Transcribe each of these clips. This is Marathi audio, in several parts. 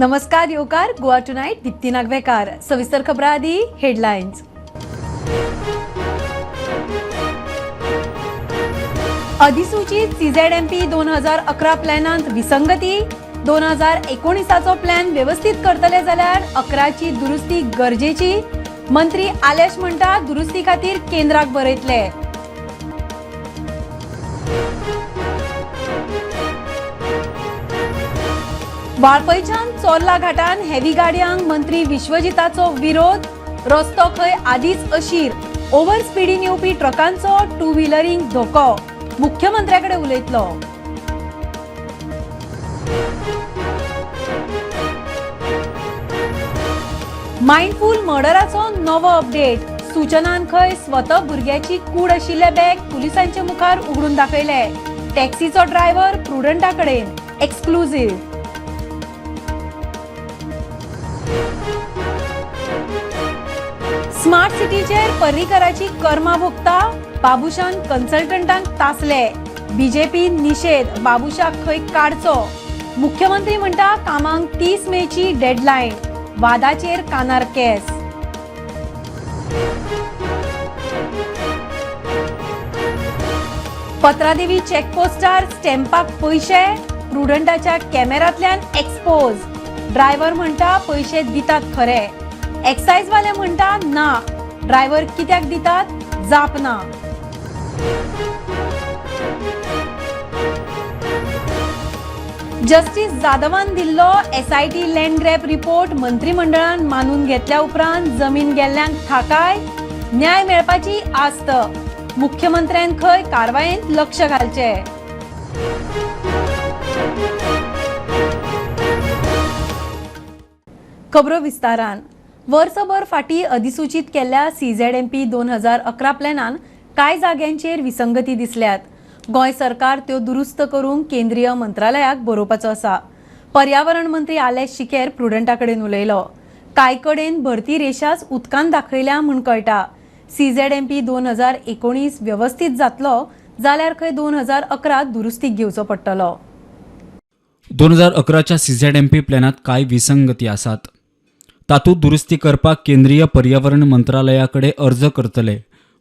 नमस्कार योकार गोवा टुनाइट दीप्ती नागवेकार. सविस्तर खबरां आदी हेडलायन्स. अधिसूचित CZMP 2011 प्लॅनांत विसंगती. 2019 प्लॅन व्यवस्थित करतले जाल्यार 11ची दुरुस्ती गरजेची. मंत्री आलेश म्हणटा दुरुस्ती खातीर केंद्राक बरयतले. वाळपयच्यान चोर्ला घाटान हेवी गाडयांक मंत्री विश्वजिताचो विरोध. रस्तो खंय आदीच अशीर. ओव्हर स्पीडीन येवपी ट्रकांचो टू व्हिलरींक धोको. मुख्यमंत्र्याकडे उलयतलो. माइंडफुल मर्डराचो नवो अपडेट. सूचनांत खंय स्वता भुरग्याची कूड आशिल्ले बॅग पुलिसांचे मुखार उगडून दाखयले. टॅक्सीचो ड्रायव्हर प्रुडंटाकडेन. एक्सक्लुझिव्ह. स्मार्ट सिटीचेर पर्रीकराची कर्मा भोगता. बाबुशान कन्सल्टंटांक तासले. बीजेपी निषेध. बाबुशाक खंय काडचो. मुख्यमंत्री म्हणटा कामांक 30 मेची डेडलायन. वादाचेर कानार केस. पत्रादेवी चेकपोस्टार स्टॅम्पाक पयशे. प्रुडंटाच्या कॅमेरांतल्यान एक्सपोज. ड्रायव्हर म्हणटा पयशे दितात खरे. एक्सायज वाले म्हणटा ना. ड्रायव्हर कित्याक दितात जाप ना. जस्टिस जाधवान दिल्लो SIT लँड ग्रॅब रिपोर्ट मंत्रिमंडळान मानून घेतल्या उपरांत जमीन गेल्ल्यांक थाकाय. न्याय मेळपाची आस्त. मुख्यमंत्र्यान खंय कारवायेंत लक्ष घालचे. खबरो विस्तारान. वर्सभर फाटी अधिसूचित केल्ल्या CZMP 2011 प्लॅनान कांय जाग्यांचेर विसंगती दिसल्यात. गोंय सरकार त्यो दुरुस्त करूंक केंद्रीय मंत्रालयाक बरोवपाचो आसा. पर्यावरण मंत्री आलेश शिकेर प्रुडंटाकडेन उलयलो. कांय कडेन भरती रेशाच उदकान दाखयल्या म्हूण कळटा. CZMP 2019 व्यवस्थीत जातलो जाल्यार खंय 2011 दुरुस्तीक घेवचो पडटलो. 2011च्या CZMP प्लॅनात कांय विसंगती आसात. तातूंत दुरुस्ती करपाक केंद्रीय पर्यावरण मंत्रालयाकडे अर्ज करतले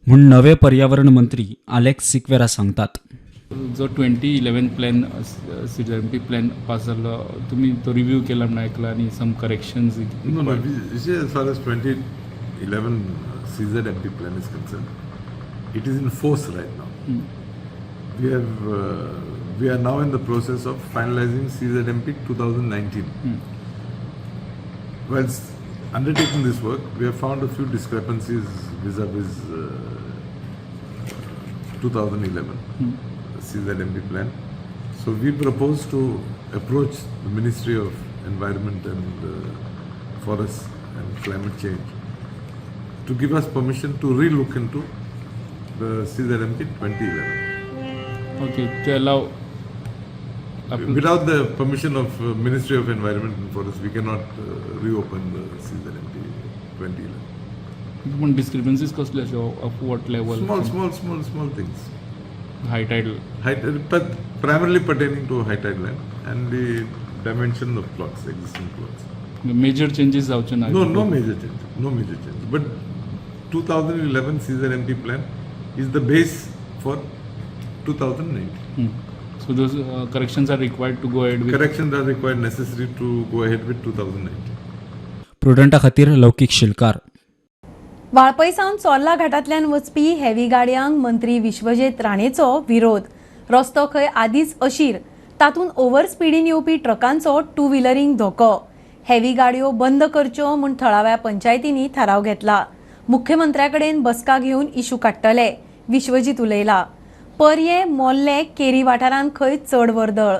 म्हूण नवे पर्यावरण मंत्री आलेक्स सिक्वेरा सांगतात. जो 2011 प्लॅन CZMP प्लॅन पास जाल्लो तुमी तो रिव्यू केला म्हणून आयकला आनी सम corrections. No, as far as 2011 CZMP plan is concerned, it is in force right now. We are now in the process of finalizing CZMP 2019. Whilst undertaking this work, we have found a few discrepancies vis-a-vis 2011 CZMP plan. So we propose to approach the Ministry of Environment and Forests and Climate Change to give us permission to re-look into the CZMP 2011. Okay, to allow. Without the permission of Ministry of Environment and Forests, we cannot reopen the CZMP 2011. But discrepancies कसले अशे of what level? Small things. High tidal. But primarily pertaining to high tide land and the dimension of plots, existing plots. Major changes जावचे ना. No major change. But 2011 CZMP plan is the base for 2019. So those corrections are required to go ahead with. Corrections are required necessary to go ahead with 2019. प्रुडंटा खातीर लौकीक शिलकार. वाळपयसावन चोर्ला घाटांतल्यान वचपी हेवी गाडयांक मंत्री विश्वजीत राणेचो विरोध. रस्तो खंय आदीच अशीर. तातूंत ओव्हर स्पीडीन येवपी ट्रकांचो टू व्हिलरींक धोको. हेवी गाडयो बंद करच्यो म्हूण थळाव्या पंचायतींनी थाराव घेतला. मुख्यमंत्र्याकडेन बसका घेवन इशू काडटले. विश्वजीत उलयला. पर्ये मोल्ले केरी वाठारांत खंय चड वर्दळ.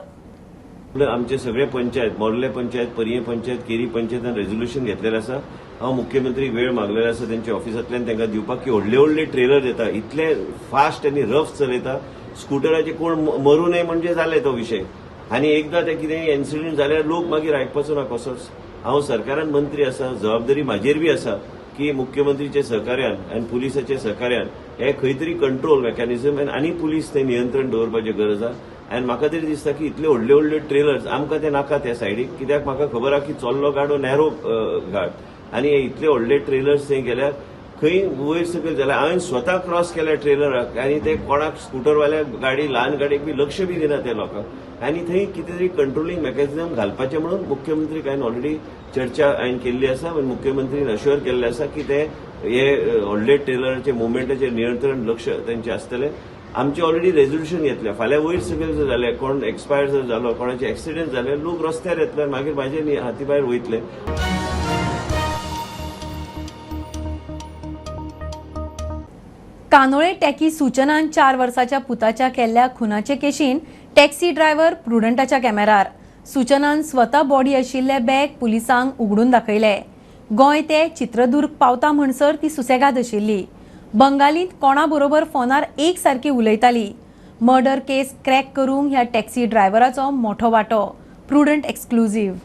आमचे सगळे panchayat Morley panchayat पर्ये panchayat carry पंचायतान resolution घेतलेले आसा. हांव मुख्यमंत्री वेळ मागलेलो आसा त्यांच्या ऑफिसांतल्यान तांकां दिवपाक की व्हडले ट्रेलर येता इतले फास्ट आनी रफ चलयता. स्कुटराचे कोण मरू नये म्हणजे जाले तो विषय. आनी एकदां ते कितें इन्सिडंट जाल्यार लोक मागीर आयकपाचो ना कसोच. हांव सरकारान मंत्री आसा. जबाबदारी म्हाजेर बी आसा की मुख्यमंत्रीचे सहकार्यान आनी पुलिसाचे सहकार्यान हे खंय तरी कंट्रोल मेकॅनिझम आनी पुलीस ते नियंत्रण दवरपाची गरज आसा. आनी म्हाका तरी दिसता की इतले व्हडले व्हडले ट्रेलर्स आमकां ते नाका त्या सायडीक, कित्याक म्हाका खबर आहा की चल्लो गाडो नॅरो घाट आनी हे इतले व्हडले ट्रेलर्स थंय गेल्यार खंय वयर सकयल जाल्यार हांवें स्वता क्रॉस केल्या ट्रेलराक आनी ते कोणाक स्कूटरवाल्या गाडी ल्हान गाडयेक बी लक्ष बी दिना त्या लोकांक आनी थंय कितें तरी कंट्रोलिंग मेकॅनिझम घालपाचें म्हणून मुख्यमंत्रीक हांवें ऑलरेडी चर्चा हांवें केल्ली आसा आनी मुख्यमंत्रीन अश्युअर केल्लें आसा की ते हे व्हडले ट्रेलराचे मुवमेंटाचेर नियंत्रण लक्ष तेंचें आसतलें. आमचे ऑलरेडी रेझोल्युशन घेतलें, फाल्यां वयर सकयल जर जालें, कोण एक्सपायर जर जालो, कोणाचे एक्सिडेंट जाले, लोक रस्त्यार येतले आनी मागीर म्हाजे हाती भायर वयतले. कानोळे टॅकी सूचनान 4 वर्साच्या पुताच्या केल्ल्या खुनाचे केशीन टॅक्सी ड्रायव्हर प्रुडंटाच्या कॅमेरार. सूचनान स्वता बॉडी आशिल्ले बॅग पुलिसांक उगडून दाखयले. गोंय ते चित्रदुर्ग पावता म्हणसर ती सुसेगाद आशिल्ली. बंगालींत कोणा बरोबर फोनार एक सारकी उलयताली. मर्डर केस क्रॅक करूंक ह्या टॅक्सी ड्रायव्हराचो मोठो वांटो. Prudent exclusive.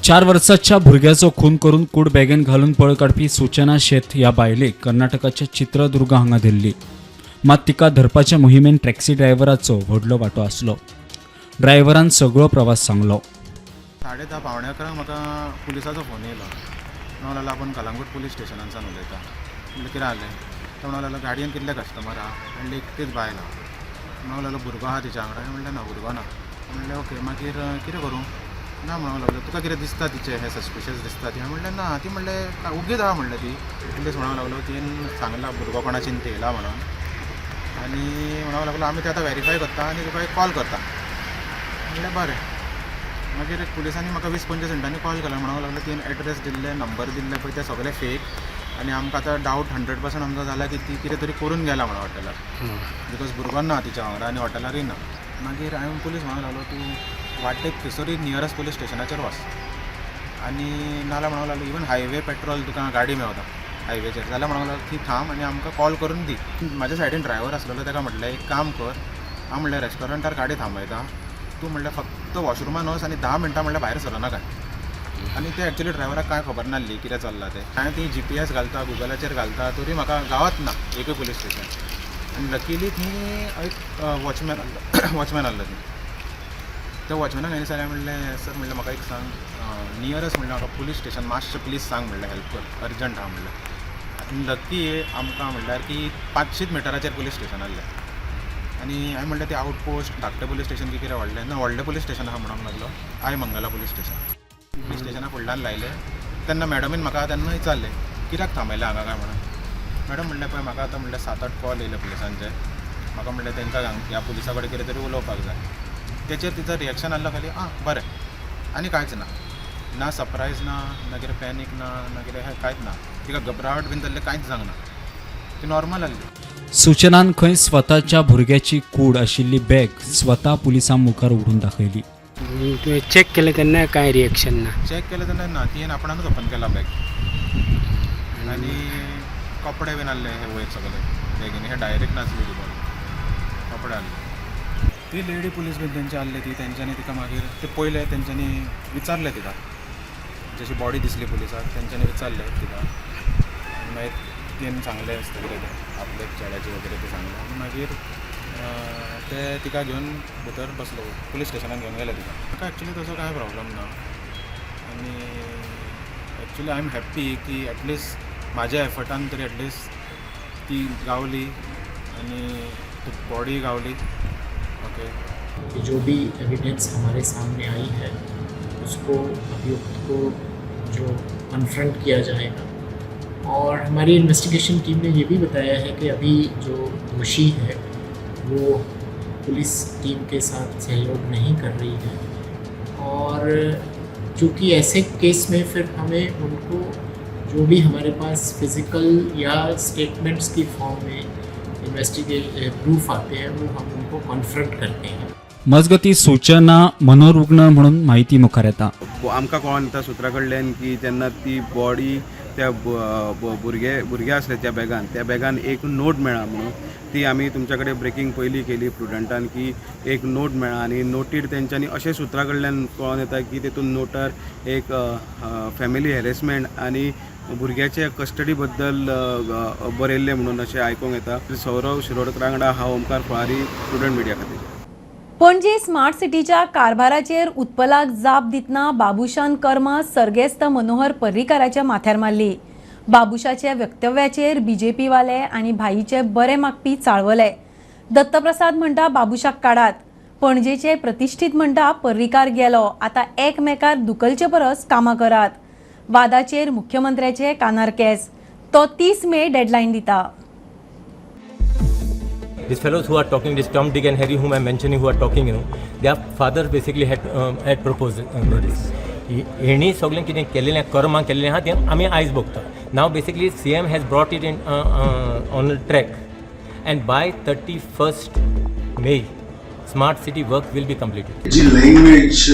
4 वर्साच्या भुरग्याचो खून करून कूड बॅगेन घालून पळ काडपी सूचना शेत ह्या बायलेक कर्नाटकाच्या चित्रदुर्ग हांगा धरली. मात तिका धरपाच्या मोहिमेन टॅक्सी ड्रायव्हराचो व्हडलो वांटो आसलो. ड्रायव्हरान सगळो प्रवास सांगलो. 10:30 पावणे 11 म्हाका पुलिसाचो फोन येयलो. हांव लागलो आपूण कलंगूट पुलीस स्टेशनांतल्यान उलयता. म्हणलें कितें जालें? तो म्हणून लागलो गाडयेन कितले कस्टमर आहा? म्हणलें एकटीच बायल आहा. हांव लागलो भुरगो आहा तिच्या वांगडा? म्हणलें ना भुरगो ना. म्हणलें ओके मागीर कितें करूं? ना म्हणूंक लागलो तुका कितें दिसता तिचें हें सस्पिशियस दिसता ती? हांवें म्हणलें ना. ती म्हणलें उगीच आहा म्हणलें ती. पुलीस म्हणूंक लागलो तिन सांगला भुरगो कोणाचीन येयला म्हणून आनी म्हणूंक लागलो आमी तें आतां व्हेरीफाय करता आनी तुका एक कॉल करता. म्हणलें बरें. मागीर पुलिसांनी म्हाका 20-25 मिनटांनी कॉल केलो. म्हणूंक लागलो तिन एड्रेस दिल्ले, नंबर दिल्ले पळय ते सगळे फेक आनी आमकां आतां डावट 100% आमचो जाला की ती कितें तरी करून गेला म्हणून हॉटेलार, बिकॉज भुरगो ना तिच्या वांगडा आनी हॉटेलारूय ना. मागीर हांवें पुलीस म्हणूंक लागलो तूं वाटेक थंयसरूच नियरस्ट पुलीस स्टेशनाचेर वच आनी नाल्यार म्हणूंक लागलो इवन हायवे पेट्रोल तुका गाडी मेळटा हायवेचेर जाल्यार म्हणूंक लागलो ती थांब आनी आमकां कॉल करून दी. म्हाज्या सायडीन ड्रायव्हर आसलेलो ताका म्हटलें एक काम कर. हांव म्हणलें रेस्टॉरंटार गाडी थांबयता, तूं म्हणलें फक्त वॉशरुमान वच आनी 10 मिनटां म्हणलें भायर सरनाका. आनी ते एक्चुअली ड्रायव्हराक कांय खबर नासली कितें चल्लां तें. हांवें ती GPS घालता, गुगलाचेर घालता, तरी म्हाका गावत ना एकूय पुलीस स्टेशन. आनी लकीली थंय एक वॉचमॅन आहलो थंय. त्या वॉचमॅनाक हांवें सांगलें म्हणलें सर म्हणलें म्हाका एक सांग नियरस्ट म्हणलें म्हाका पुलीस स्टेशन मातशें प्लीज सांग म्हणलें हेल्प कर अर्जंट आहा म्हणलें. आनी लकी आमकां म्हणल्यार की 500 मिटराचेर पुलीस स्टेशन आहलें. आनी हांवें म्हणलें तें आउटपोस्ट धाकटें पुलीस स्टेशन की कितें व्हडलें ना व्हडलें पुलीस स्टेशन आहा म्हणूंक लागलो. आयमंगला पुलीस स्टेशन. पुलीस स्टेशना फुडल्यान लायलें तेन्ना मॅडमीन म्हाका तेन्ना विचारलें कित्याक थांबयलें हांगा काय म्हणून. मॅडम म्हणलें पळय म्हाका आतां म्हणलें 7-8 कॉल येयले पुलिसांचे. म्हाका म्हणलें तेंकां ह्या पुलिसा कडेन कितें तरी उलोवपाक जाय. तेचेर तिचो रिएक्शन आहलो खाली बरें आनी कांयच ना. ना सरप्रायज ना कितें पॅनीक ना कितें कांयच ना. तिका घबराट बीन जाल्लें कांयच जावंक ना. ती नॉर्मल आहली. सूचनान खंय स्वताच्या भुरग्याची कूड आशिल्ली बॅग स्वता पुलिसां मुखार उगडून दाखयली. तुवें चॅक केलें तेन्ना कांय रिएक्शन ना? चॅक केलें तेन्ना ना. तियेन आपणानूच ओपन केला बॅग आनी कपडे बीन आहले हे वयर सगळे बॅगीन. हे डायरेक्ट नासली ती बॉडी, कपडे आहले. ती लेडी पुलीस बीन तेंचे आहले ती तेंच्यांनी तिका मागीर ते पयले तेंच्यांनी विचारलें तिका जशी बॉडी दिसली पुलिसाक तेंच्यांनी विचारलें तिका आनी मागीर तियेन सांगलें आसता कितें तें आपले चेड्याचें वगैरे तें सांगलें आनी मागीर ते तिका घेवन भितर बसलो पुलीस स्टेशनान घेवन गेले तिका. म्हाका एक्चुली तसो कांय प्रॉब्लम ना आनी एक्चुली आय एम हॅप्पी की एटलिस्ट म्हाज्या एफर्टान तरी एटलिस्ट ती गावली आनी बॉडी गावली. ओके जो भी एविडेंस हमारे सामने आई है उसको अभियुक्त को जो कन्फ्रंट किया जाएगा और हमारी इन्वेस्टिगेशन टीम ने ये भी बताया है कि अभी जो दोषी है वो पुलिस टीम के साथ सहयोग नहीं कर रही है और चूँकि ऐसे केस में फिर हमें उनको जो भी हमारे पास फिज़िकल या स्टेटमेंट्स की फॉर्म में प्रूफ आते हैं वो हम उनको कॉन्फ्रंट करते हैं. मजगती सूचना मनोरुग्ण म्हणून माहिती मुखार येता. आमकां कळोन येता सुत्रा कडल्यान की जेन्ना ती बॉडी त्या भुरगे आसले त्या बॅगान एक नोट मेळ्ळा म्हणून ती आमी तुमच्या कडेन ब्रेकींग पयली केली प्रुडंटान की एक नोट मेळ्ळा आनी नोटीर तेंच्यांनी अशें सुत्रा कडल्यान कळोन येता की तेतून नोटार एक फॅमिली हॅरेसमेंट आनी भुरग्याच्या कस्टडी बद्दल बरयल्लें म्हणून अशें आयकूंक येता. सौरव शिरोडकरा वांगडा हांव ओमकार फळारी, स्टुडंट मिडिया खातीर. पणजे स्मार्ट सिटीच्या कारभाराचेर उत्पलाक जाप दितना बाबुशान कर्मा सर्गेस्त मनोहर पर्रीकाराच्या माथ्यार मारली. बाबुशाचे वक्तव्याचेर बीजेपी वाले आनी भाईचे बरे मागपी चाळवले. दत्तप्रसाद म्हणटा बाबुशाक काडात. पणजेचे प्रतिष्ठीत म्हणटा पर्रीकार गेलो, आता एकमेकार दुकलचे परस कामां करात. वादाचेर मुख्यमंत्र्याचे कानार केस. तो 30 मे डेडलायन दिता. These fellows who are talking, this Tom, Dick and Harry whom I'm mentioning who are talking, their father basically had proposed this. हेणी सगळें कितें केलेलें कर्मां केलेलें आहा तें आमी आयज भोगता. Now basically CM has brought it in on a track, and by 31st May, smart city work will be completed. जी लँग्वेज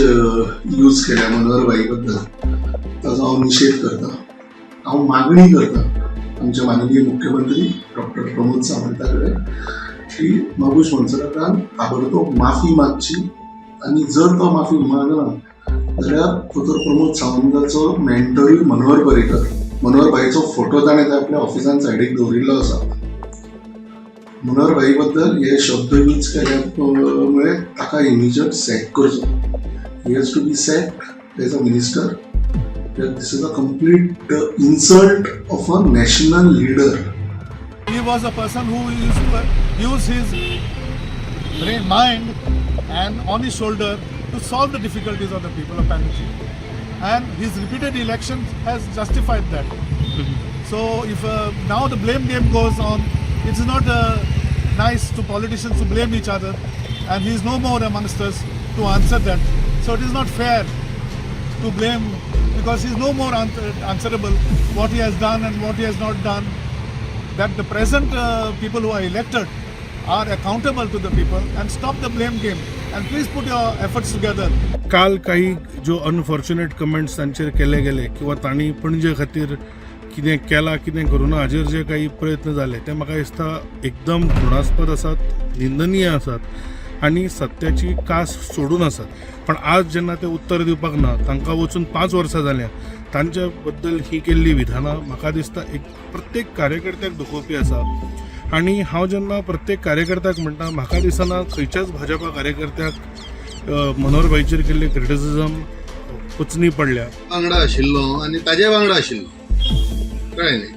यूज केल्या मनोहर भाई बद्दल ताचो हांव निशेध करता. हांव मागणी करता आमचे माननीय मुख्यमंत्री डॉक्टर प्रमोद सावंता कडेन की बाबूश मनसरकारान ताबडतोब माफी मागची, आनी जर तो माफी मागना जाल्यार दोतोर प्रमोद सावंताचो मेंटोरी मनोहर पर्रीकर, मनोहर भाईचो फोटो ताणें आपल्या ऑफिसान सायडीक दवरिल्लो आसा. मनोहर भाई बद्दल हे शब्द यूज केल्यामुळे ताका इमिजिएट सॅक करचो. He has to be sacked as a minister. This is a complete insult of a national leader. He was a person who used to use his brain, mind and on his shoulder to solve the difficulties of the people of Panjim. And his repeated election has justified that. So if now the blame game goes on, it's not nice to politicians to blame each other, and he is no more amongst us to answer that. So it is not fair to blame, because he is no more answerable what he has done and what he has not done. That the present people who are elected are accountable to the people, and stop the blame game, and please put your efforts together. काल काही जो अनफॉर्च्युनेट कमेंट्स तांचेर केले गेले किंवा तांणी पणजे खातीर कितें केलां कितें करूना हाजेर जे काही प्रयत्न जाले ते म्हाका दिसता एकदम घृणास्पद आसात, निंदनीय आसात आनी सत्याची कास सोडून आसात. पण आज जेन्ना ते उत्तर दिवपाक ना, तांकां वचून 5 वर्सां जाल्यां, तांच्या बद्दल ही केल्ली विधानां म्हाका दिसता एक प्रत्येक कार्यकर्त्याक दुखोवपी आसा. आनी हांव जेन्ना प्रत्येक कार्यकर्त्याक म्हणटा, म्हाका दिसना खंयच्याच भाजपा कार्यकर्त्याक मनोहर भाईचेर केल्ले क्रिटिसिजम पुचनी पडल्या. वांगडा आशिल्लो आनी ताजे वांगडा आशिल्लो कळ्ळें न्ही.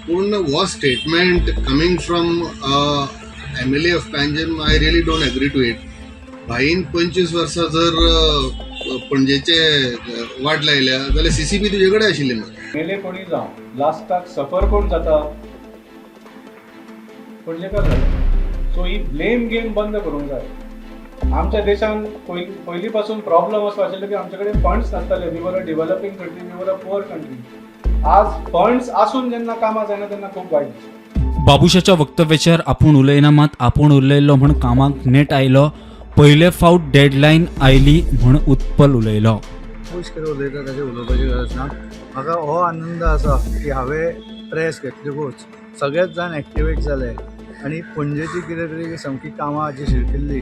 पूण हो statement coming from MLA of Panjim, I really don't agree to it. भाईन 25 वर्सां जर पणजेचे वाट लायल्या जाल्यार CCB तुजे कडेन आशिल्ली मरे. MLA कोणी जावं, लास्टाक सफर कोण जाता, पणजेकार जाता. सो ही ब्लेम गेम बंद करूंक जाय. आमच्या देशान पयलीं पासून प्रॉब्लम असो आशिल्लो की आमचे कडेन funds नासताले. We were a developing country, we were a poor country. आज फंड्स आसून जेन्ना कामां जायना तेन्ना खूब वायट दिसता. बाबुशाच्या वक्तव्याचेर आपूण उलयना, मात आपूण उरलेलो म्हण कामाक नेट आयलो. पयले फावट डेडलायन आयली म्हण उत्पल उलयलो. खूश करून उलयता ताचेर उलोवपाची गरज ना. म्हाका हो आनंद आसा की हांवें प्रेस घेतलेकूच सगळेच जाण एक्टिवेट जाले आनी पणजेची कितें तरी सामकी कामां जी शिरकिल्ली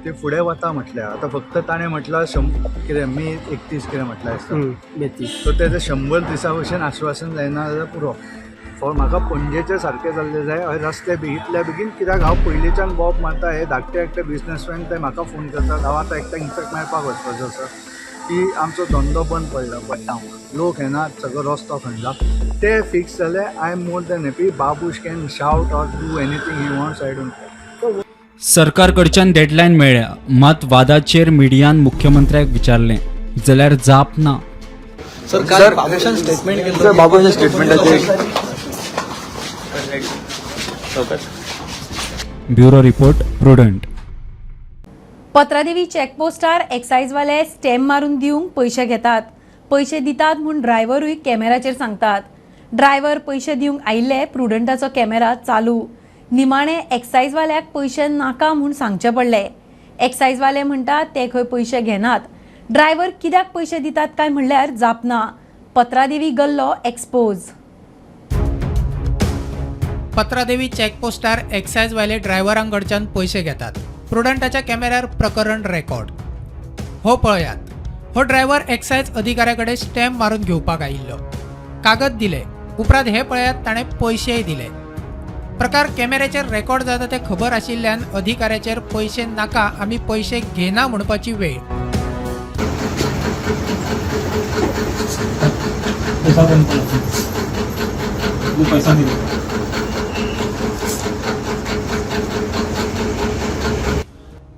ती फुडें वता म्हटल्यार. आतां फक्त ताणें म्हटलां कितें मे 31 कितें म्हटलें आसता, सो तेजें 100 दिसां भशेन आश्वासन जायना जाल्यार पुरो. म्हाका पणजेचे सारकें जाल्लें जाय. रस्ते इतल्या बेगीन कित्याक हांव पयलींच्यान बॉब मारता. हे धाकटे एकटे बिजनेसमॅन ते म्हाका फोन करतात. हांव आतां एकट्याक इन्फॅक्ट मेळपाक वचपाचो आसा की आमचो धंदो बंद पडटा, लोक येनात, सगळो रस्तो खणला. ते फिक्स जाले. I am more than happy. Babush can shout or do anything he wants, I don't. सरकारकडच्यान डेडलायन मेळ्ळ्या, मात वादाचेर मिडियान मुख्यमंत्र्याक विचारलें जाल्यार जाप ना. सर बाबूशान स्टेटमेंट केलं. बाबूशान स्टेटमेंटाचेर ब्युरो रिपोर्ट प्रुडंट. पत्रादेवी चेकपोस्टार एक्सायजवाले स्टॅम्प मारून दिवंक पयशे घेतात. पयशे दितात म्हूण ड्रायव्हरूय कॅमेराचेर सांगतात. ड्रायव्हर पयशे दिवंक आयिल्ले, प्रुडंटाचो कॅमेरा चालू. निमाणे एक्सायजवाल्याक पयशे नाका म्हूण सांगचे पडले. एक्सायजवाले म्हणटात ते खंय पयशे घेनात. ड्रायव्हर कित्याक पयशे दितात काय म्हणल्यार जाप ना. पत्रादेवी गल्लो एक्सपोज. पत्रादेवी चेकपोस्टार एक्सायजवाले ड्रायव्हरांकडच्यान पयशे घेतात. प्रुडंटाच्या कॅमेऱ्यार प्रकरण रेकॉर्ड. हो पळयात. हो ड्रायव्हर एक्सायज अधिकाऱ्या कडेन स्टॅम्प मारून घेवपाक आयिल्लो. कागद दिले, उपरांत हे पळयात ताणें पयशेय दिले. प्रकार कॅमेऱ्याचेर रेकॉर्ड जाता ते खबर आशिल्ल्यान अधिकाऱ्याचेर पैसे नाका आमी पैसे घेना म्हणपाची वेळ.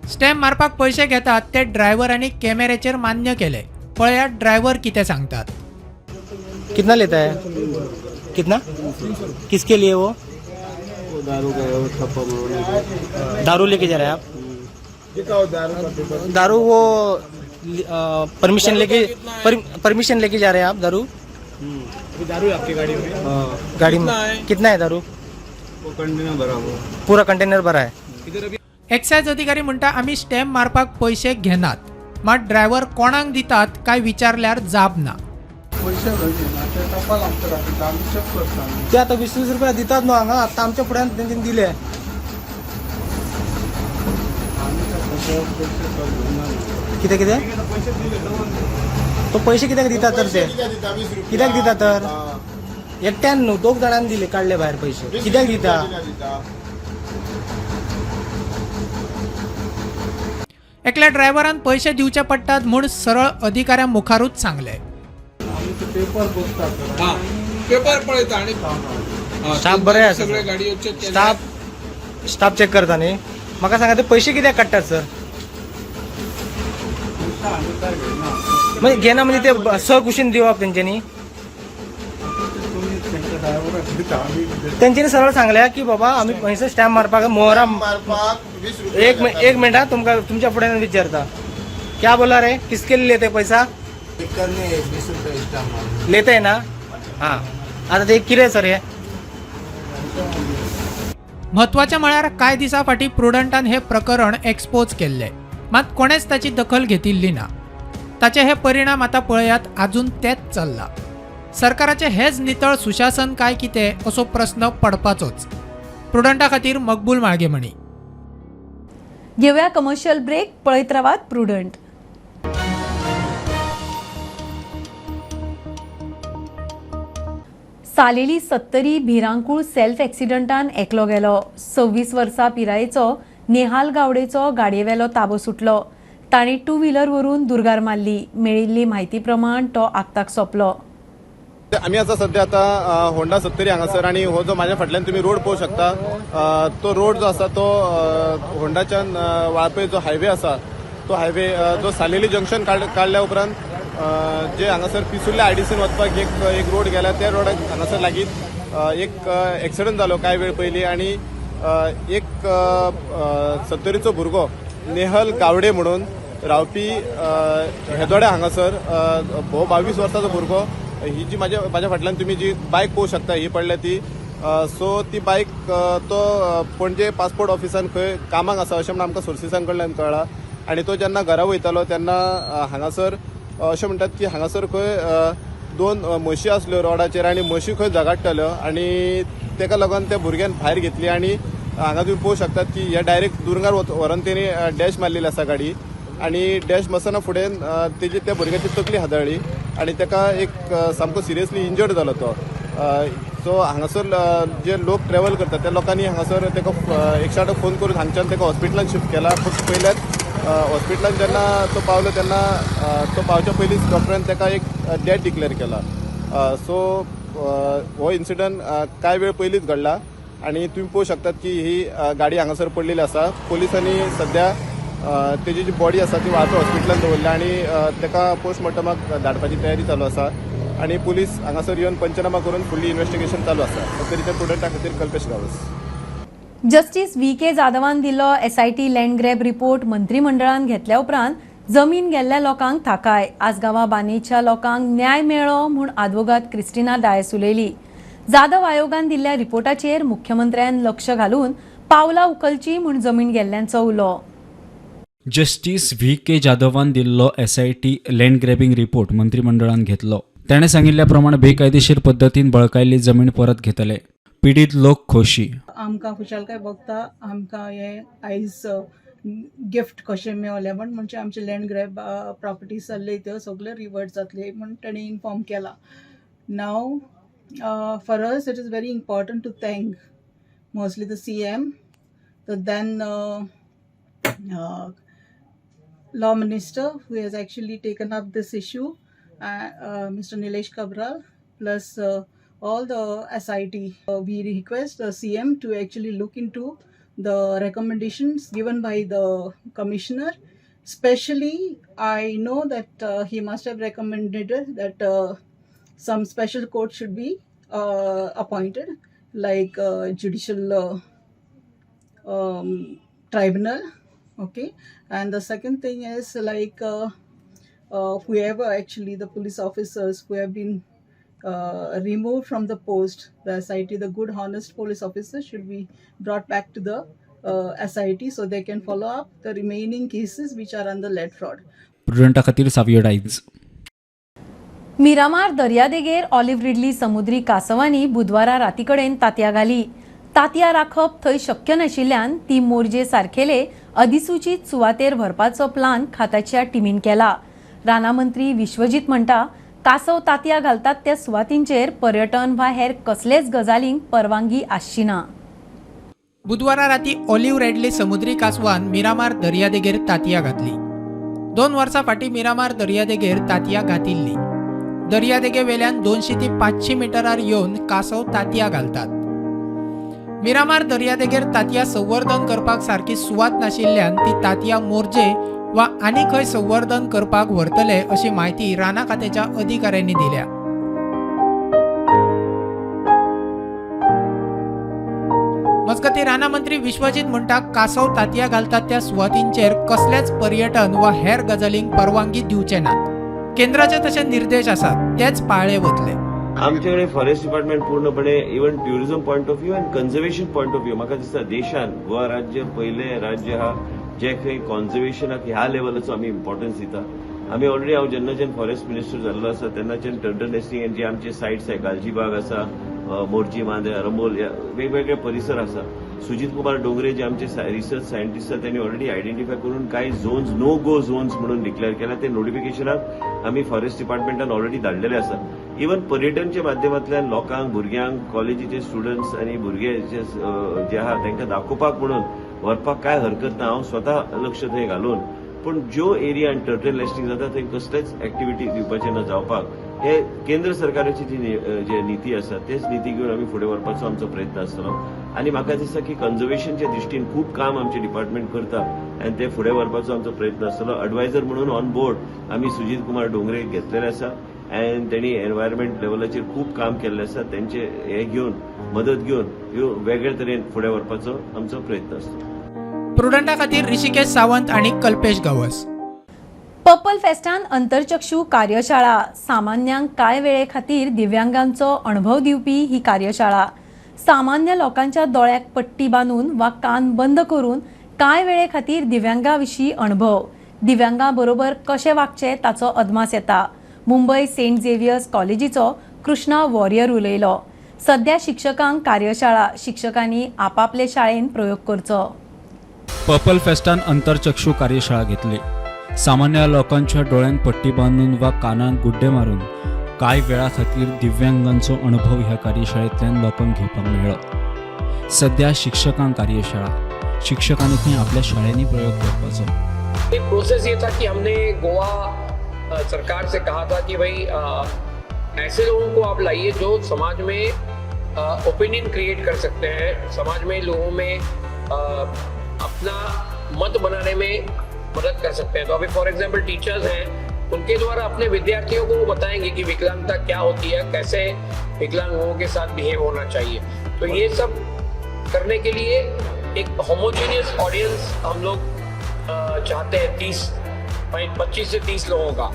स्टॅम्प मारपाक पैसे घेतात ते ड्रायव्हर आणि कॅमेऱ्याचेर मान्य केले. पळयात ड्रायव्हर कितें सांगतात. कितना लेता है? कितना? किसके लिए वो? दारू लेके जा रहे हैं आप? दारू वो परमिशन लेके जा रहे हैं आप दारू? दारू आपकी गाड़ी में? गाड़ी में कितना है दारू? कंटेनर भरा हुआ. पूरा कंटेनर भरा है. एक्सायज अधिकारी म्हणटा आमी स्टॅम्प मारपाक पैसे घेनात. मात ड्रायव्हर कोणाक दितात काय विचारल्यार जाप ना. ते आता 20-20 रुपये दितात न्हू हांगा. आतां आमच्या फुड्यान तेंच्यांनी दिले. कितें कितें? तो पैसे कित्याक दितात तर ते? कित्याक दितात तर? एकट्यान न्हू 2 जाणांनी दिले काडले भायर पैसे. कित्याक दिता? एकल्या ड्रायव्हरान पैसे दिवचे पडटात म्हूण सरळ अधिकाऱ्या मुखारूच सांगले. पेपर पळयता आणि स्टाफ बरे आसा. स्टाफ चेक करता न्ही. म्हाका सांगा ते पैसे कित्याक काडटात सर? म्हणजे घेना म्हणजे ते सकुशीन दिवप तेंच्यांनी. तेंच्यांनी सरळ सांगल्या की बाबा आमी पैसे स्टॅम्प मारपाक मोहरा एक मिनट तुमका तुमच्या फुड्यान विचारता. क्या बोला रे? किसके लिए लेते पैसा? 20 रुपये स्टॅम्प लेते है ना? हां. आता ते कितें सर हे? महत्वाचे म्हळ्यार कांय दिसा फाटीं प्रुडंटान हे प्रकरण एक्सपोज केल्ले. मात कोणेच ताची दखल घेतिल्ली ना. ताचे हे परिणाम आता पळयात. अजून तेच चल्ला. सरकाराचे हेच नितळ सुशासन काय कितें असो प्रश्न पडपाचोच. प्रुडंटा खातीर मकबूल माळगेमणी. घेऊया कमर्शियल ब्रेक. पळयत रावात प्रुडंट. सालेली 70 भिरांकूळ सेल्फ एक्सिडंटान एकलो गेलो. 26 वर्सां पिरायेचो नेहाल गावडेचो गाडयेवेलो ताबो सुटलो. ताणी 2 व्हिलर व्हरून दुर्गार मारली. मेळिल्ली म्हायती प्रमाण तो आगताक सोंपलो. आम्ही आता सध्या होंडा 70 हांगासर आणि हो जो माझ्या फाटल्यान तुम्ही रोड पळोवंक शकता. तो रोड जो आसा तो होंडाच्यान वाळपय जो हायवे आसा तो हायवे जो सालेली जंक्शन काडल्या उपरांत जे हांगासर पिसुल्ल्या आयडीसीन वचपाक एक रोड गेला त्या रोडाक हांगासर लागीं एक एक्सिडंट जालो कांय वेळ पयलीं आणि एक 70चो भुरगो नेहल गावडे म्हणून रावपी हेदोड्या हांगासर 22 वर्साचो भुरगो. ही जी माझ्या फाटल्यान तुम्ही जी बायक पळोवंक शकता ही पडल्या ती. सो ती बायक तो पणजे पासपोर्ट ऑफिसान खंय कामाक आसा अशें म्हणून आमकां सोर्सिसां कडल्यान कळ्ळां. आणि तो जेन्ना घरा वयतालो तेन्ना हांगासर अशें म्हणटात की हांगासर खंय 2 म्हशी आसल्यो रोडाचेर आणि म्हशी खंय झगडटाल्यो आणि तेका लागून त्या भुरग्यान भायर घेतली. आणि हांगा तुम्ही पळोवंक शकतात की हे डायरेक्ट दुर्गार व्हरून तेणी डॅश मारलेली आसा गाडी. आणि डॅश मारसतना फुडें तेजी त्या भुरग्याची तकली हादळ्ळी आणि तेका एक सामको सिरियसली इंजर्ड जालो तो. सो हांगासर जे लोक ट्रॅव्हल करतात त्या लोकांनी हांगासर तेका 108 फोन करून हांगच्यान तेका हॉस्पिटलांत शिफ्ट केला. फक्त पयल्याच हॉस्पिटलांत जेन्ना तो पावलो तेन्ना तो पावच्या पयलींच डॉक्टरान तेका एक डेथ डिक्लेअर केला. सो हो इन्सिडंट कांय वेळ पयलींच घडला आणि तुम्ही पळोवंक शकतात की ही गाडी हांगासर पडलेली आसा. पोलिसांनी सध्या तेजी जी बॉडी आसा ती वाळपय हॉस्पिटलांत दवरल्या आणि तेका पोस्टमॉर्टमाक धाडपाची तयारी चालू आसा. आणि पुलीस हांगासर येवन पंचनामा करून फुडली इन्व्हेस्टिगेशन चालू आसा. तरी त्या प्रुडंटा खातीर कल्पेश गावस. जस्टिस VK जाधवान दिल्लो SIT लँड ग्रॅब रिपोर्ट मंत्रिमंडळान घेतल्या उपरांत जमीन गेल्ल्या लोकांक थाकाय. आसगांवां बांदेच्या लोकांक न्याय मेळ्ळो म्हूण आदवोगाद क्रिस्टिना डायस उलयली. जाधव आयोगान दिल्ल्या रिपोर्टाचेर मुख्यमंत्र्यान लक्ष घालून पावलां उखलची म्हूण जमीन गेल्ल्यांचो उलो. जस्टिस VK जाधवान दिल्लो SIT लँड ग्रॅबिंग रिपोर्ट मंत्रिमंडळान घेतलो. ताणें सांगिल्ल्या प्रमाण बेकायदेशीर पद्दतीन बळकायल्ली जमीन परत घेतले. पीडित लोक खोशी. आमकां खुशालकाय भोगता. आमकां हे आयज गिफ्ट कशें मेळ्ळें म्हणजे आमचे लँड ग्रॅब प्रॉपर्टीज जाल्ले त्यो सगळे रिवर्ट जातले म्हूण ताणें इन्फॉर्म केला. Now for us it is very important to thank mostly the CM, the then law minister who has actually taken up this issue, Mr. Nilesh Kabral, plus all the SIT. We request the CM to actually look into the recommendations given by the commissioner. Especially, I know that he must have recommended that some special court should be appointed, like judicial tribunal. Okay, and the second thing is like whoever actually the police officers who have been removed from the post, the SIT, the good honest police officers should be brought back to the SIT so they can follow up the remaining cases which are under lead fraud. प्रुडंटा खातीर सावियो डायन्स. मिरामार दर्यादेगेर ऑलिव्ह रिडली समुद्री कासवांनी बुधवारा राती कडेन तांतयां घाली. तांतयां राखप थंय शक्य नाशिल्ल्यान ती मोरजे सारखेले अधिसूचित सुवातेर व्हरपाचो प्लान खात्याच्या टिमीन केला. रानामंत्री विश्वजीत म्हणटा, कासव तांतयां घालतात त्या सुवातींचेर पर्यटन वा हेर कसलेच गजालींक परवानगी आसची ना. बुधवारा राती ऑलिव्ह रेडली समुद्री कासवान मिरामार दर्यादेगेर तांतयां घातली. 2 वर्सां फाटीं मिरामार दर्यादेगेर तांतयां घातिल्ली. दर्यादेगेवेल्यान 200 ते 500 मिटरार येवन कासव तांतयां घालतात. मिरामार दर्यादेगेर तांतयां संवर्धन करपाक सारकी सुवात नाशिल्ल्यान ती तांतयां मोरजे वा आनी खंय संवर्धन करपाक व्हरतले अशी माहिती राना खात्याच्या अधिकाऱ्यांनी दिल्या. मजगती राना मंत्री विश्वजीत म्हणटा, कासव तांतयां घालतात त्या सुवातींचेर कसलेच पर्यटन वा हेर गजालींक परवानगी दिवचे नात. केंद्राचे तसे निर्देश आसात तेच पाळले वतले. आमच्याकडे फॉरेस्ट डिपार्टमेंट पूर्णपणे even tourism point of view आनी कन्झर्वेशन पॉयंट ऑफ व्यू म्हाका दिसता देशान गोवा राज्य पयले राज्य हा जे खंय कॉन्झर्वेशनाक ह्या लेवलाचो आमी इम्पॉर्टन्स दिता. आमी ऑलरेडी हांव जेन्ना फॉरेस्ट मिनिस्टर जाल्लो आसा तेन्नाच्यान टर्टल नेस्टिंग जे आमचे सायट्स आहे, गालजीबाग आसा, मोरजी, मांदे, अरंबोल, वेगवेगळे परिसर आसा. सुजित कुमार डोंगरे जे आमचे रिसर्च सायंटिस्ट आसा त्यांनी ऑलरेडी आयडेंटिफाय करून काही झोन्स, नो गो झोन्स म्हणून डिक्लेअर केला. ते नोटिफिकेशनाक आमी फॉरेस्ट डिपार्टमेंटान ऑलरेडी धाडलेले आसा. इवन पर्यटनच्या माध्यमांतल्यान लोकांक, भुरग्यांक, कॉलेजीचे स्टुडंट्स आनी भुरगे जे आहा तांकां दाखोवपाक म्हणून व्हरपाक काय हरकत ना. हांव स्वता लक्ष थंय घालून, पूण ज्यो एरियान टर्टल नेस्टिंग जाता थंय कसलेच एक्टिव्हिटी दिवपाचे ना जावपाक. हे केंद्र सरकाराची जी नीती आसा तेच नीती घेवन आमी फुडें व्हरपाचो आमचो प्रयत्न आसतलो. आनी म्हाका दिसता की कन्झर्वेशनच्या दृश्टीन खूब काम आमचे डिपार्टमेंट करता आनी ते फुडें व्हरपाचो आमचो प्रयत्न आसतलो. एडवायझर म्हणून ऑन बोर्ड आमी सुजित कुमार डोंगरे घेतलेले आसा आनी तेणी एनवायरमेंट लेवलाचेर खूब काम केल्लें आसा. तेंचे हे घेवन मदत घेवन ह्यो वेगळे तरेन फुडें व्हरपाचो आमचो प्रयत्न आसतलो. प्रुडंटा खातीर ऋषिकेश सावंत आणि कल्पेश गवस. पर्पल फेस्टान अंतरचक्षू कार्यशाळा. सामान्यांक कांय वेळे खातीर दिव्यांगांचो अणभव दिवपी ही कार्यशाळा. सामान्य लोकांच्या दोळ्याक पट्टी बांदून वा कान बंद करून कांय वेळे खातीर दिव्यांगा विशीं अणभव, दिव्यांगां बरोबर कशें वागचें ताचो अदमास येता. मुंबय सेंट झेवियर्स कॉलेजीचो कृष्णा वॉरियर उलयलो. सध्या शिक्षकांक कार्यशाळा, शिक्षकांनी आपापले शाळेन प्रयोग करचो. पर्पल फेस्टान अंतरचक्षू कार्यशाळा घेतली. सामान्य लोकांच्या डोळ्यांक पट्टी बांधून वा कानांक गुड्डे मारून कांय वेळा खातीर दिव्यांगांचो अणभव ह्या कार्यशाळेंतल्यान लोकांक घेवपाक मेळ्ळो. सध्या शिक्षकांक कार्यशाळा, शिक्षकांनी थंय आपल्या शाळेंनी प्रयोग करपाचो. एक प्रोसेस ये था कि हमने गोवा सरकार से कहा था कि भाई ऐसे लोगों को आप लाइए जो समाज में ओपिनियन क्रिएट कर सकते हैं, समाज में लोगों में अपना मत बनाने में मदद कर सकते हैं. तो अभी फॉर एग्जांपल टीचर्स हैं, उनके द्वारा अपने विद्यार्थियों को बताएंगे कि विकलांगता क्या होती है, कैसे विकलांग लोगों के साथ बिहेव होना चाहिए. तो ये सब करने के लिए एक होमोजेनियस ऑडियंस हम लोग चाहते हैं, 25 से 30 लोगों का.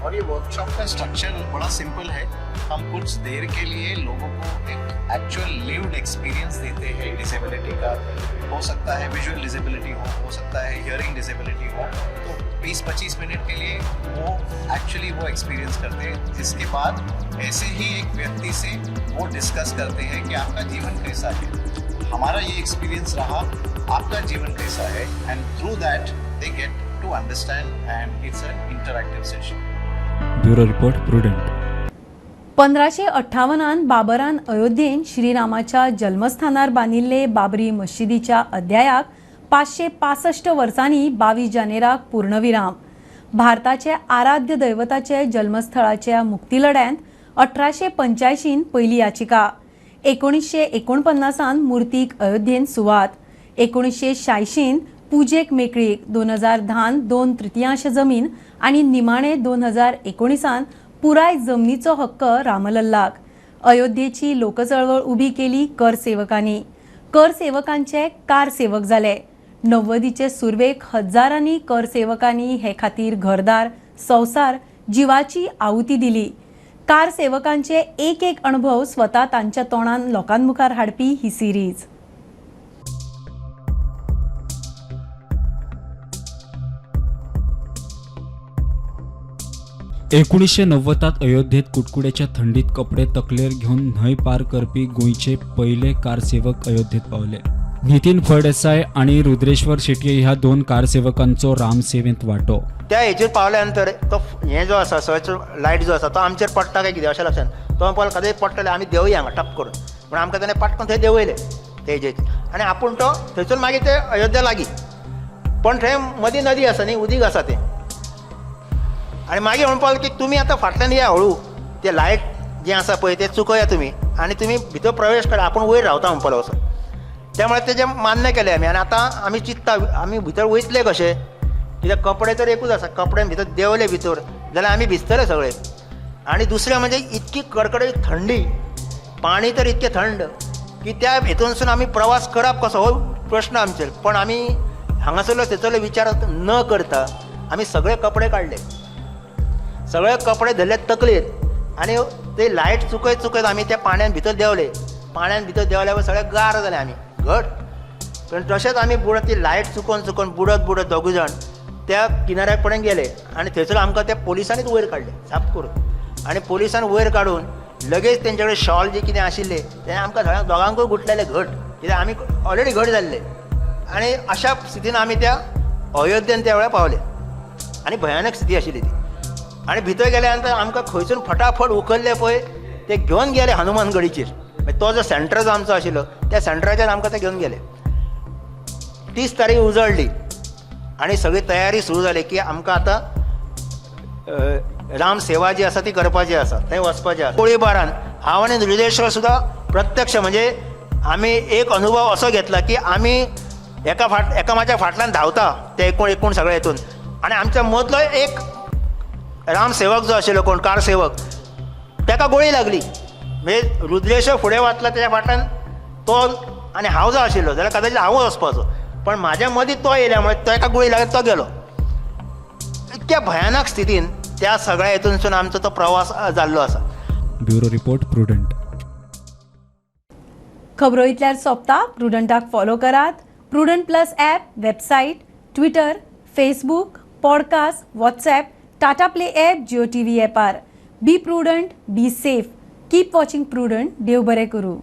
और ये वर्कशॉप का स्ट्रक्चर बड़ा सिंपल है. हम कुछ देर के लिए लोगों को एक एक्चुअल लिव्ड एक्सपीरियंस देते हैं डिसेबिलिटी का. हो सकता है विजुअल डिसेबिलिटी हो सकता है हियरिंग डिसेबिलिटी हो. तो 20-25 मिनट के लिए वो एक्चुअली वो एक्सपीरियंस करते हैं, जिसके बाद ऐसे ही एक व्यक्ति से वो डिस्कस करते हैं कि आपका जीवन कैसा है, हमारा ये एक्सपीरियंस रहा, आपका जीवन कैसा है, and through that they get to understand and it's an interactive session. Bureau report प्रुडंट. 1558 बाबरान अयोध्येन श्रीरामाच्या जन्मस्थानार बांदिल्ले बाबरी मशिदीच्या अध्यायाक 565 वर्सांनी 22 जानेराक पूर्णविराम. भारताचे आराध्य दैवताचे जन्मस्थळाच्या मुक्तीलढ्यांत 1885 पहिली याचिका. 1949 मुर्तीक अयोध्येन सुवात. 1986 पुजेक मेकळीक. 2010 2/3 जमीन आणि निमाणे 2019 पुराय जमनीचो हक्क रामलल्लाक. अयोध्येची लोकचळवळ उभी केली कर सेवकांनी. कर सेवकांचे कार सेवक जाले. 90चे सुरवेक हजारांनी कर सेवकांनी हे खातीर घरदार, संसार, जिवाची आहुती दिली. कार सेवकांचे एक अनुभव स्वता तांच्या तोंडान लोकांमुखार हाडपी ही सिरीज. एकोणीसशे 90 अयोध्येत कुडकुड्याच्या थंडीत कपडे तकलेर घेऊन न्हंय पार करपी गोंयचे पहिले कारसेवक अयोध्येत पावले. नितीन फळदेसाय आणि रुद्रेश्वर शेटये ह्या 2 कारसेवकांचो रामसेवेंत वांटो. त्या हेचेर पावल्या नंतर तो हे जो आसा सयचो लायट जो आसा तो आमचेर पडटा काय कितें अशें लक्षांत. तो पळय कदें पडटले आमी देंवया हांगा टप करून पूण आमकां ताणें पटकन थंय देंवयले ते हेजेर आनी आपूण तो थंयसून मागीर ते अयोध्या लागीं. पण थंय मदीं नदी आसा न्ही, उदीक आसा तें. आणि मागीर म्हणून पावलें की तुमी आतां फाटल्यान या हळू ते लायट जें आसा पळय तें चुकया तुमी आनी तुमी भितर प्रवेश करा, आपूण वयर रावता म्हणून पावलो असो. त्यामुळे तेजें मान्य केलें आमी. आनी आतां आमी चिंतता आमी भितर वयतले कशे, कित्याक कपडे तर एकूच आसा. कपडे भितर देंवले भितर जाल्यार आमी भिजतले सगळे. आनी दुसरें म्हणजे इतकी कडकडीत थंडी, पाणी तर इतकें थंड की त्या हेतूनसून आमी प्रवास करप कसो हो प्रश्न आमचेर. पण आमी हांगासरलो थंयसरलो विचार न करता आमी सगळे कपडे काडले, सगळे कपडे धरले तकलेर आनी ते लायट चुकयत आमी त्या पाण्यान भितर देंवले. पाण्यान भितर देंवल्या सगळे गार जाले आमी घट. पण तशेंच आमी बुडत ती लायट चुकोवन बुडत दोगूय जाण त्या किनाऱ्याक पर्यंत गेले आनी थंयसर आमकां त्या पोलिसांनीच वयर काडले साप करून. आनी पोलिसान वयर काडून लगेच तेंचे कडेन शॉल जे कितें आशिल्ले ते आमकां सगळ्यांक दोगांकूय गुठलेले घट, कित्याक आमी ऑलरेडी घट जाल्ले. आनी अशा स्थितीन आमी त्या अयोध्येन त्या वेळार पावले आनी भयानक स्थिती आशिल्ली ती. आनी भितर गेल्या नंतर आमकां खंयसून फटाफट उखल्ले पळय ते घेवन गेले हनुमानगडीचेर. तो जो सेंटर जो आमचो आशिल्लो त्या सेंटराचेर आमकां ते घेवन गेले. 30 तारीख उजळली आनी सगळी तयारी सुरू जाली की आमकां आतां राम सेवा जी आसा ती करपाची आसा, थंय वचपाचें आसा. गोळीबारान हांव आनी रुद्रेश्वर सुद्दां प्रत्यक्ष म्हणजे आमी एक अनुभव असो घेतला की आमी एकामेच्या फाटल्यान धांवता ते एकूण सगळे हितून. आनी आमच्या मदलो एक राम सेवक जो आशिल्लो कोण कार सेवक ताका गोळी लागली. म्हणजे रुद्रेश्वर फुडें वतला तेच्या फाटल्यान तो आनी हांव जो आशिल्लो जाल्यार कदाचित हांवूच वचपाचो. पण म्हाज्या मदीं तो येयल्यामुळे ताका गोळी लागली, तो गेलो. इतक्या भयानक स्थितीन त्या सगळ्या हेतूनसून आमचो तो प्रवास जाल्लो आसा. Bureau report Prudent. खबरो इतल्यार सोंपता. प्रुडंटाक फॉलो करात. Prudent plus app, website, Twitter, Facebook, podcast, WhatsApp, Tata play app, Jio TV ॲपार. Be Prudent, be safe. Keep watching Prudent. देव बरें करूं.